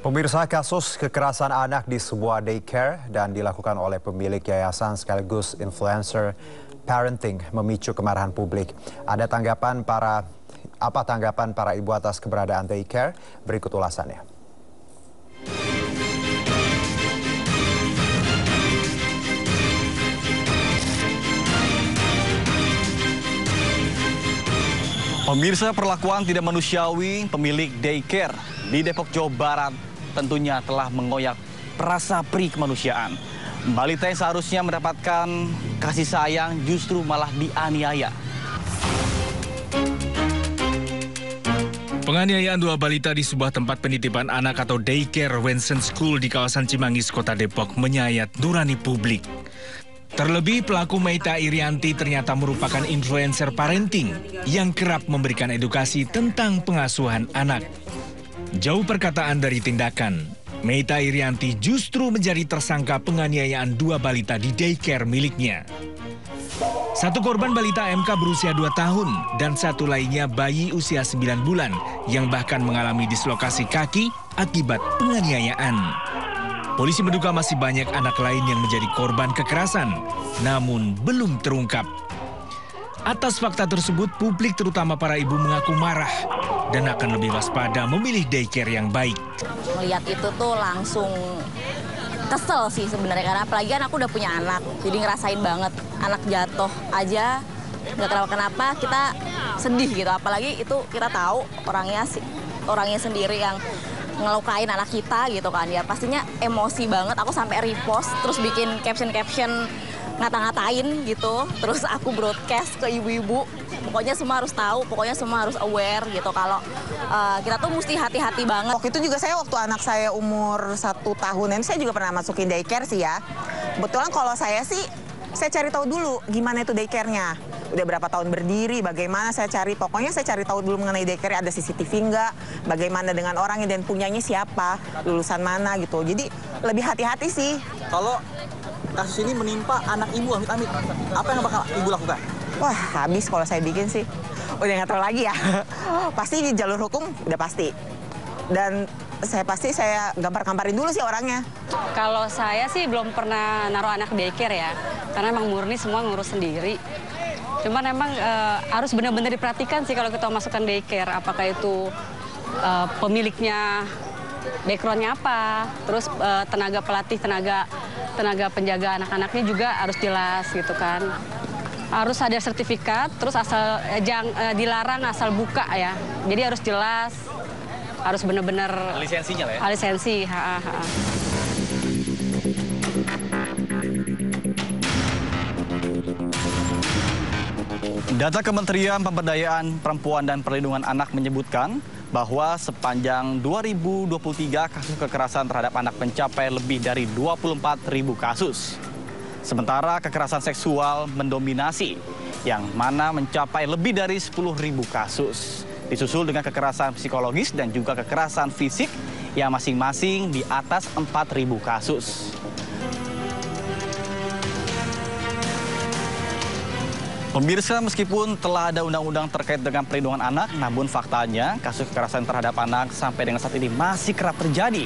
Pemirsa, kasus kekerasan anak di sebuah daycare dan dilakukan oleh pemilik yayasan sekaligus influencer parenting memicu kemarahan publik. Apa tanggapan para ibu atas keberadaan daycare? Berikut ulasannya. Pemirsa, perlakuan tidak manusiawi pemilik daycare di Depok, Jawa Barat tentunya telah mengoyak rasa perih kemanusiaan. Balita yang seharusnya mendapatkan kasih sayang justru malah dianiaya. Penganiayaan dua balita di sebuah tempat penitipan anak atau daycare Wensen School di kawasan Cimanggis, Kota Depok menyayat nurani publik. Terlebih pelaku Meita Irianti ternyata merupakan influencer parenting yang kerap memberikan edukasi tentang pengasuhan anak. Jauh perkataan dari tindakan, Meita Irianti justru menjadi tersangka penganiayaan dua balita di daycare miliknya. Satu korban balita MK berusia 2 tahun dan satu lainnya bayi usia 9 bulan yang bahkan mengalami dislokasi kaki akibat penganiayaan. Polisi menduga masih banyak anak lain yang menjadi korban kekerasan, namun belum terungkap. Atas fakta tersebut, publik terutama para ibu mengaku marah dan akan lebih waspada memilih daycare yang baik. Melihat itu tuh langsung kesel sih sebenarnya, karena apalagi kan aku udah punya anak, jadi ngerasain banget anak jatuh aja nggak kenapa-kenapa kita sedih gitu, apalagi itu kita tahu orangnya sendiri yang ngelukain anak kita gitu kan, ya pastinya emosi banget. Aku sampai repost terus bikin caption ngata-ngatain gitu, terus aku broadcast ke ibu-ibu. Pokoknya semua harus tahu, pokoknya semua harus aware gitu kalau kita tuh mesti hati-hati banget. Waktu itu juga waktu anak saya umur 1 tahunan, saya juga pernah masukin daycare sih ya. Kebetulan kalau saya cari tahu dulu gimana itu daycare-nya. Udah berapa tahun berdiri, bagaimana pokoknya saya cari tahu dulu mengenai daycare, ada CCTV nggak, bagaimana dengan orangnya dan punyanya siapa, lulusan mana gitu. Jadi lebih hati-hati sih. Kalau kasus ini menimpa anak ibu, amit-amit, apa yang bakal ibu lakukan? Wah, habis kalau saya bikin sih. Udah nggak tahu lagi ya. Pasti di jalur hukum udah pasti. Dan saya gampar-gamparin dulu sih orangnya. Kalau saya sih belum pernah naruh anak daycare ya, karena emang murni semua ngurus sendiri. Cuman emang harus benar-benar diperhatikan sih kalau kita masukkan daycare, apakah itu pemiliknya background-nya apa, terus tenaga pelatih, tenaga penjaga anak-anaknya juga harus jelas gitu kan. Harus ada sertifikat, terus dilarang asal buka ya. Jadi harus jelas, harus benar-benar lisensinya lah ya. Lisensi. Data Kementerian Pemberdayaan Perempuan dan Perlindungan Anak menyebutkan bahwa sepanjang 2023 kasus kekerasan terhadap anak mencapai lebih dari 24.000 kasus. Sementara kekerasan seksual mendominasi, yang mana mencapai lebih dari 10.000 kasus. Disusul dengan kekerasan psikologis dan juga kekerasan fisik yang masing-masing di atas 4.000 kasus. Pemirsa, meskipun telah ada undang-undang terkait dengan perlindungan anak, namun faktanya kasus kekerasan terhadap anak sampai dengan saat ini masih kerap terjadi.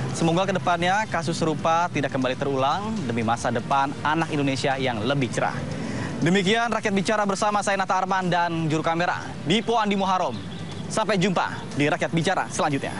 Semoga kedepannya kasus serupa tidak kembali terulang demi masa depan anak Indonesia yang lebih cerah. Demikian Rakyat Bicara bersama saya Nata Arman dan juru kamera Dipo Andi Muharom. Sampai jumpa di Rakyat Bicara selanjutnya.